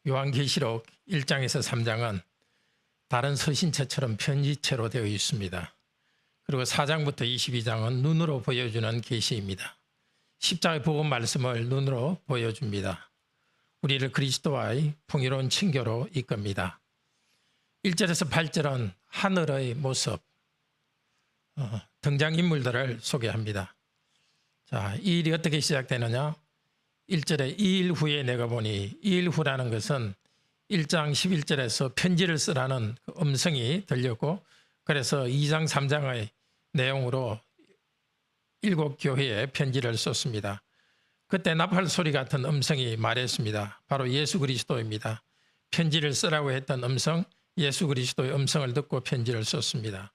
요한계시록 1장에서 3장은 다른 서신체처럼 편지체로 되어 있습니다. 그리고 4장부터 22장은 눈으로 보여주는 계시입니다. 십자가의 복음 말씀을 눈으로 보여줍니다. 우리를 그리스도와의 풍요로운 친교로 이끕니다. 1절에서 8절은 하늘의 모습, 등장인물들을 소개합니다. 자, 이 일이 어떻게 시작되느냐? 1절에 2일 후에 내가 보니, 2일 후라는 것은 1장 11절에서 편지를 쓰라는 음성이 들렸고, 그래서 2장 3장의 내용으로 7교회에 편지를 썼습니다. 그때 나팔 소리 같은 음성이 말했습니다. 바로 예수 그리스도입니다. 편지를 쓰라고 했던 음성, 예수 그리스도의 음성을 듣고 편지를 썼습니다.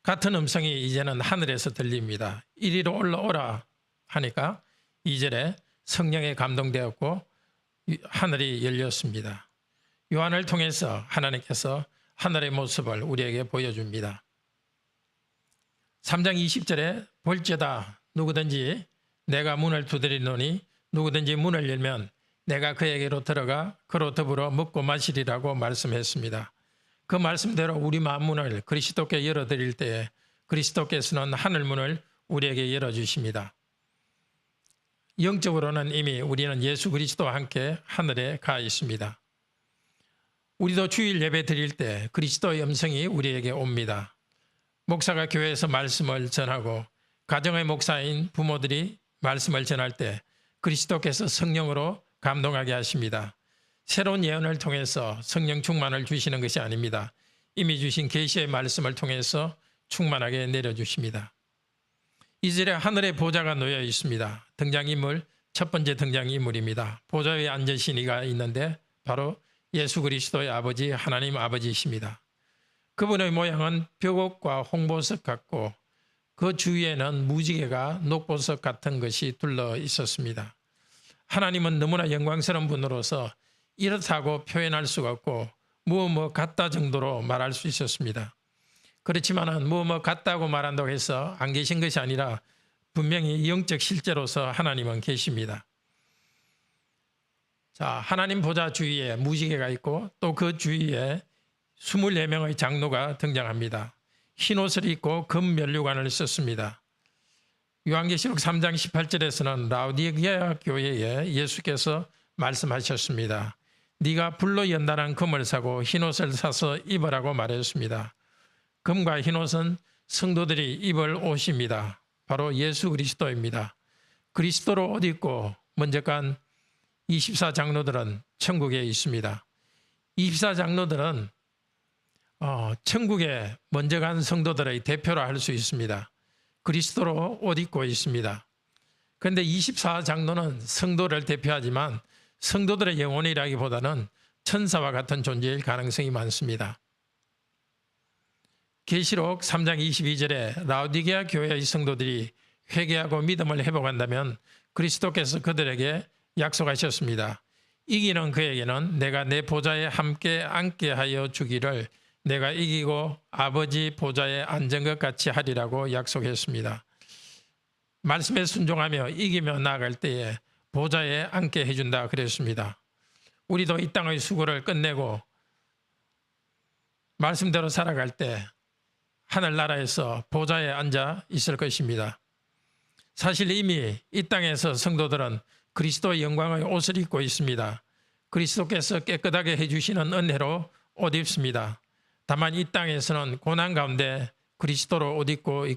같은 음성이 이제는 하늘에서 들립니다. 이리로 올라오라 하니까 2절에 성령에 감동되었고 하늘이 열렸습니다. 요한을 통해서 하나님께서 하늘의 모습을 우리에게 보여줍니다. 3장 20절에 볼지어다 누구든지 내가 문을 두드리노니 누구든지 문을 열면 내가 그에게로 들어가 그로 더불어 먹고 마시리라고 말씀했습니다. 그 말씀대로 우리 마음 문을 그리스도께 열어드릴 때에 그리스도께서는 하늘문을 우리에게 열어주십니다. 영적으로는 이미 우리는 예수 그리스도와 함께 하늘에 가 있습니다. 우리도 주일 예배 드릴 때 그리스도의 음성이 우리에게 옵니다. 목사가 교회에서 말씀을 전하고 가정의 목사인 부모들이 말씀을 전할 때 그리스도께서 성령으로 감동하게 하십니다. 새로운 예언을 통해서 성령 충만을 주시는 것이 아닙니다. 이미 주신 계시의 말씀을 통해서 충만하게 내려주십니다. 2절에 하늘의 보좌가 놓여 있습니다. 등장인물, 첫 번째 등장인물입니다. 보좌 위에 앉으신 이가 있는데 바로 예수 그리스도의 아버지 하나님 아버지이십니다. 그분의 모양은 벽옥과 홍보석 같고 그 주위에는 무지개가 녹보석 같은 것이 둘러 있었습니다. 하나님은 너무나 영광스러운 분으로서 이렇다고 표현할 수가 없고 뭐 같다 정도로 말할 수 있었습니다. 그렇지만은 뭐 같다고 말한다고 해서 안 계신 것이 아니라 분명히 영적 실제로서 하나님은 계십니다. 자, 하나님 보좌 주위에 무지개가 있고 또 그 주위에 24명의 장로가 등장합니다. 흰 옷을 입고 금 면류관을 썼습니다. 요한계시록 3장 18절에서는 라오디게아 교회에 예수께서 말씀하셨습니다. 네가 불로 연단한 금을 사고 흰 옷을 사서 입으라고 말했습니다. 금과 흰 옷은 성도들이 입을 옷입니다. 바로 예수 그리스도입니다. 그리스도로 옷 입고 먼저 간 24장로들은 천국에 있습니다. 24장로들은 천국에 먼저 간 성도들의 대표라 할 수 있습니다. 그리스도로 옷 입고 있습니다. 그런데 24장로는 성도를 대표하지만 성도들의 영혼이라기보다는 천사와 같은 존재일 가능성이 많습니다. 계시록 3장 22절에 라오디게아 교회의 성도들이 회개하고 믿음을 회복한다면 그리스도께서 그들에게 약속하셨습니다. 이기는 그에게는 내가 내 보좌에 함께 앉게 하여 주기를 내가 이기고 아버지 보좌에 앉은 것 같이 하리라고 약속했습니다. 말씀에 순종하며 이기며 나아갈 때에 보좌에 앉게 해준다 그랬습니다. 우리도 이 땅의 수고를 끝내고 말씀대로 살아갈 때 하늘나라에서 보좌에 앉아 있을 것입니다. 사실 이미 이 땅에서 성도들은 그리스도의 영광의 옷을 입고 있습니다. 그리스도께서 깨끗하게 해주시는 은혜로 옷 입습니다. 다만 이 땅에서는 고난 가운데 그리스도로 옷 입고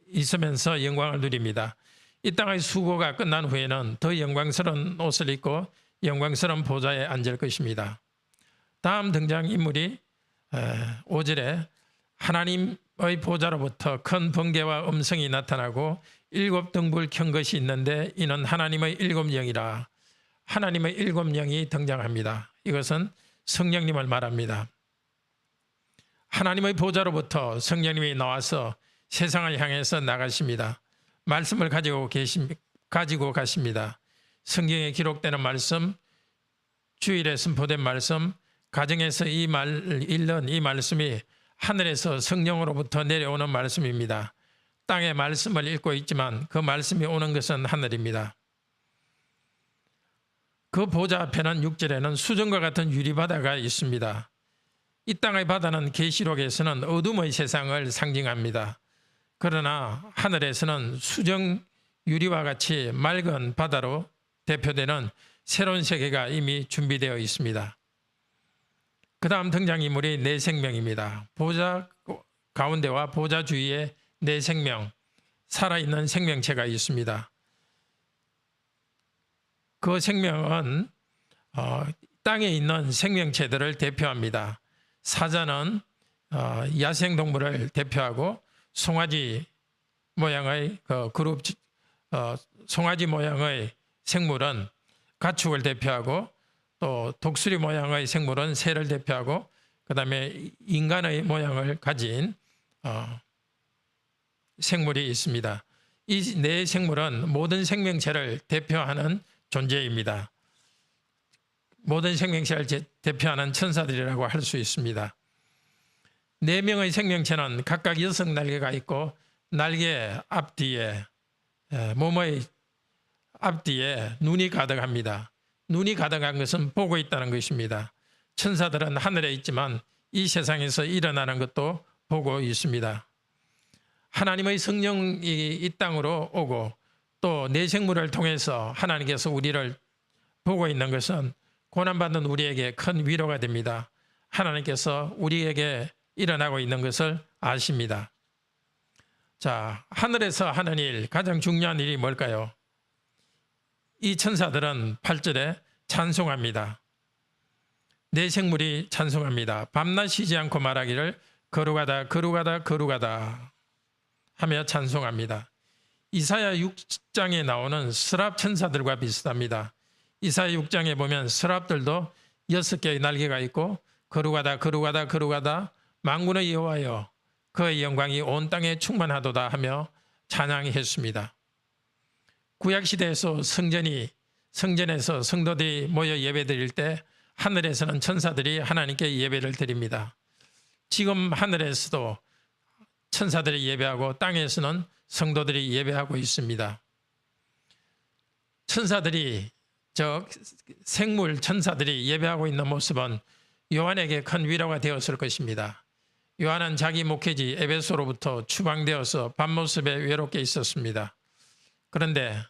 있으면서 영광을 누립니다. 이 땅의 수고가 끝난 후에는 더 영광스러운 옷을 입고 영광스러운 보좌에 앉을 것입니다. 다음 등장인물이 5절에 하나님의 보좌로부터 큰 번개와 음성이 나타나고 7등불 켠 것이 있는데 이는 하나님의 7영이라. 하나님의 7영이 등장합니다. 이것은 성령님을 말합니다. 하나님의 보좌로부터 성령님이 나와서 세상을 향해서 나가십니다. 말씀을 가지고 가십니다. 성경에 기록되는 말씀, 주일에 선포된 말씀, 가정에서 읽는 이 말씀이 하늘에서 성령으로부터 내려오는 말씀입니다. 땅의 말씀을 읽고 있지만 그 말씀이 오는 것은 하늘입니다. 그 보좌 앞에는 6절에는 수정과 같은 유리바다가 있습니다. 이 땅의 바다는 계시록에서는 어둠의 세상을 상징합니다. 그러나 하늘에서는 수정 유리와 같이 맑은 바다로 대표되는 새로운 세계가 이미 준비되어 있습니다. 그 다음 등장인물이 내 생명입니다. 보좌 가운데와 보좌 주위에 내 생명, 살아있는 생명체가 있습니다. 그 생명은 땅에 있는 생명체들을 대표합니다. 사자는 야생동물을 대표하고 송아지 모양의 그룹, 송아지 모양의 생물은 가축을 대표하고 또 독수리 모양의 생물은 새를 대표하고 그 다음에 인간의 모양을 가진 생물이 있습니다. 이 네 생물은 모든 생명체를 대표하는 존재입니다. 모든 생명체를 대표하는 천사들이라고 할 수 있습니다. 4명의 생명체는 각각 6날개가 있고 날개 앞뒤에 몸의 앞뒤에 눈이 가득합니다. 눈이 가득한 것은 보고 있다는 것입니다. 천사들은 하늘에 있지만 이 세상에서 일어나는 것도 보고 있습니다. 하나님의 성령이 이 땅으로 오고 또 내 생물을 통해서 하나님께서 우리를 보고 있는 것은 고난받는 우리에게 큰 위로가 됩니다. 하나님께서 우리에게 일어나고 있는 것을 아십니다. 자, 하늘에서 하는 일, 가장 중요한 일이 뭘까요? 이 천사들은 8절에 찬송합니다. 내 생물이 찬송합니다. 밤낮 쉬지 않고 말하기를 거룩하다 거룩하다 거룩하다 하며 찬송합니다. 이사야 6장에 나오는 스랍 천사들과 비슷합니다. 이사야 6장에 보면 스랍들도 6개의 날개가 있고 거룩하다 거룩하다 거룩하다 만군의 여호와여 그의 영광이 온 땅에 충만하도다 하며 찬양했습니다. 구약시대에서 성전에서 성도들이 모여 예배드릴 때 하늘에서는 천사들이 하나님께 예배를 드립니다. 지금 하늘에서도 천사들이 예배하고 땅에서는 성도들이 예배하고 있습니다. 천사들이 생물 천사들이 예배하고 있는 모습은 요한에게 큰 위로가 되었을 것입니다. 요한은 자기 목회지 에베소로부터 추방되어서 밤모습에 외롭게 있었습니다. 그런데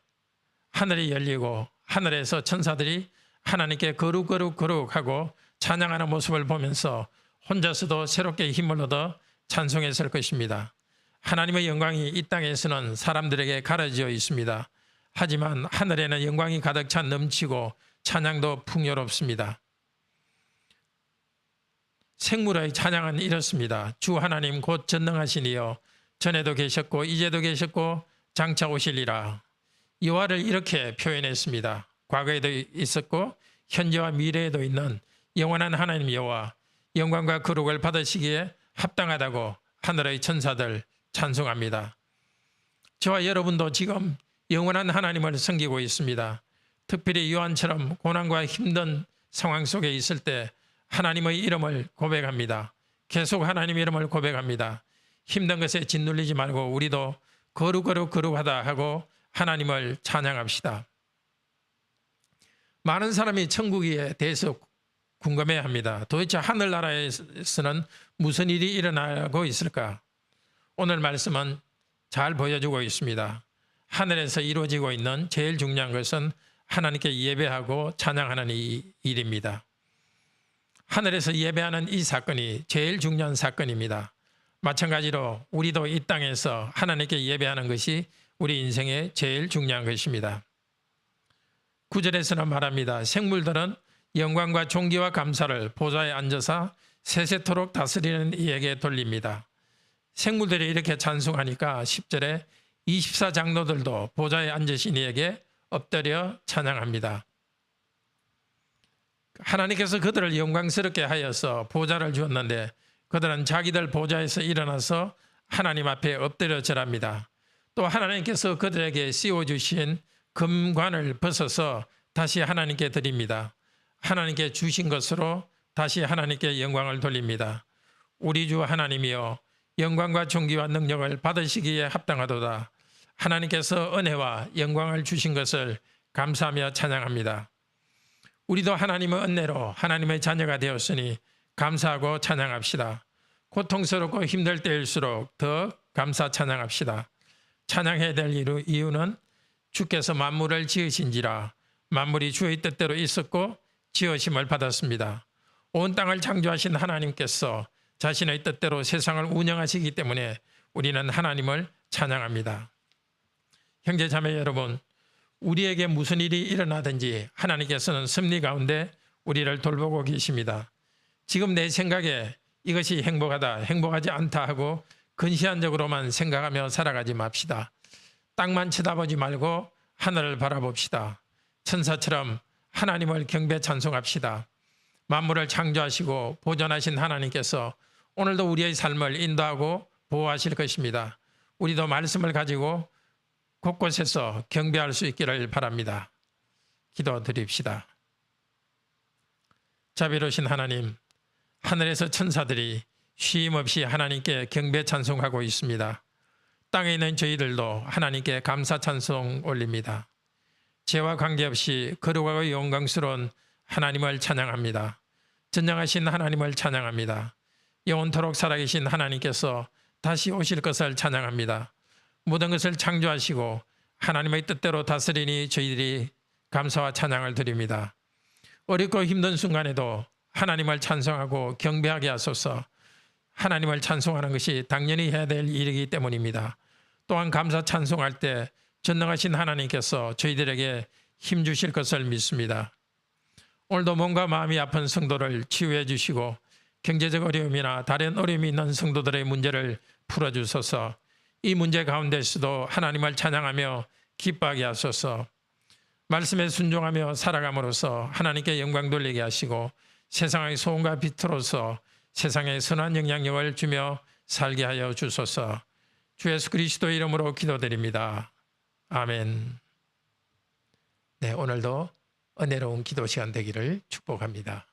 하늘이 열리고 하늘에서 천사들이 하나님께 거룩 거룩 거룩하고 찬양하는 모습을 보면서 혼자서도 새롭게 힘을 얻어 찬송했을 것입니다. 하나님의 영광이 이 땅에서는 사람들에게 가려져 있습니다. 하지만 하늘에는 영광이 가득 찬 넘치고 찬양도 풍요롭습니다. 생물의 찬양은 이렇습니다. 주 하나님 곧 전능하신 이여 전에도 계셨고 이제도 계셨고 장차 오시리라. 여호와를 이렇게 표현했습니다. 과거에도 있었고 현재와 미래에도 있는 영원한 하나님 여호와 영광과 거룩을 받으시기에 합당하다고 하늘의 천사들 찬송합니다. 저와 여러분도 지금 영원한 하나님을 섬기고 있습니다. 특별히 요한처럼 고난과 힘든 상황 속에 있을 때 하나님의 이름을 고백합니다. 계속 하나님의 이름을 고백합니다. 힘든 것에 짓눌리지 말고 우리도 거룩 거룩하다 하고 하나님을 찬양합시다. 많은 사람이 천국에 대해서 궁금해합니다. 도대체 하늘나라에서는 무슨 일이 일어나고 있을까? 오늘 말씀은 잘 보여주고 있습니다. 하늘에서 이루어지고 있는 제일 중요한 것은 하나님께 예배하고 찬양하는 이 일입니다. 하늘에서 예배하는 이 사건이 제일 중요한 사건입니다. 마찬가지로 우리도 이 땅에서 하나님께 예배하는 것이 우리 인생의 제일 중요한 것입니다. 9절에서는 말합니다. 생물들은 영광과 존귀와 감사를 보좌에 앉아서 세세토록 다스리는 이에게 돌립니다. 생물들이 이렇게 찬송하니까 10절에 24장로들도 보좌에 앉으신 이에게 엎드려 찬양합니다. 하나님께서 그들을 영광스럽게 하여서 보좌를 주었는데 그들은 자기들 보좌에서 일어나서 하나님 앞에 엎드려 절합니다. 또 하나님께서 그들에게 씌워주신 금관을 벗어서 다시 하나님께 드립니다. 하나님께 주신 것으로 다시 하나님께 영광을 돌립니다. 우리 주 하나님이여 영광과 존귀와 능력을 받으시기에 합당하도다. 하나님께서 은혜와 영광을 주신 것을 감사하며 찬양합니다. 우리도 하나님의 은혜로 하나님의 자녀가 되었으니 감사하고 찬양합시다. 고통스럽고 힘들 때일수록 더 감사 찬양합시다. 찬양해야 될 이유는 주께서 만물을 지으신지라. 만물이 주의 뜻대로 있었고 지으심을 받았습니다. 온 땅을 창조하신 하나님께서 자신의 뜻대로 세상을 운영하시기 때문에 우리는 하나님을 찬양합니다. 형제 자매 여러분, 우리에게 무슨 일이 일어나든지 하나님께서는 섭리 가운데 우리를 돌보고 계십니다. 지금 내 생각에 이것이 행복하다, 행복하지 않다 하고 근시안적으로만 생각하며 살아가지 맙시다. 땅만 쳐다보지 말고 하늘을 바라봅시다. 천사처럼 하나님을 경배 찬송합시다. 만물을 창조하시고 보존하신 하나님께서 오늘도 우리의 삶을 인도하고 보호하실 것입니다. 우리도 말씀을 가지고 곳곳에서 경배할 수 있기를 바랍니다. 기도드립시다. 자비로우신 하나님, 하늘에서 천사들이 쉼없이 하나님께 경배 찬송하고 있습니다. 땅에 있는 저희들도 하나님께 감사 찬송 올립니다. 죄와 관계없이 거룩하고 영광스러운 하나님을 찬양합니다. 전능하신 하나님을 찬양합니다. 영원토록 살아계신 하나님께서 다시 오실 것을 찬양합니다. 모든 것을 창조하시고 하나님의 뜻대로 다스리니 저희들이 감사와 찬양을 드립니다. 어렵고 힘든 순간에도 하나님을 찬송하고 경배하게 하소서. 하나님을 찬송하는 것이 당연히 해야 될 일이기 때문입니다. 또한 감사 찬송할 때 전능하신 하나님께서 저희들에게 힘 주실 것을 믿습니다. 오늘도 몸과 마음이 아픈 성도를 치유해 주시고 경제적 어려움이나 다른 어려움이 있는 성도들의 문제를 풀어주소서. 이 문제 가운데서도 하나님을 찬양하며 기뻐하게 하소서. 말씀에 순종하며 살아감으로써 하나님께 영광 돌리게 하시고 세상의 소금과 빛으로서 세상에 선한 영향력을 주며 살게 하여 주소서. 주 예수 그리스도의 이름으로 기도드립니다. 아멘. 네, 오늘도 은혜로운 기도 시간 되기를 축복합니다.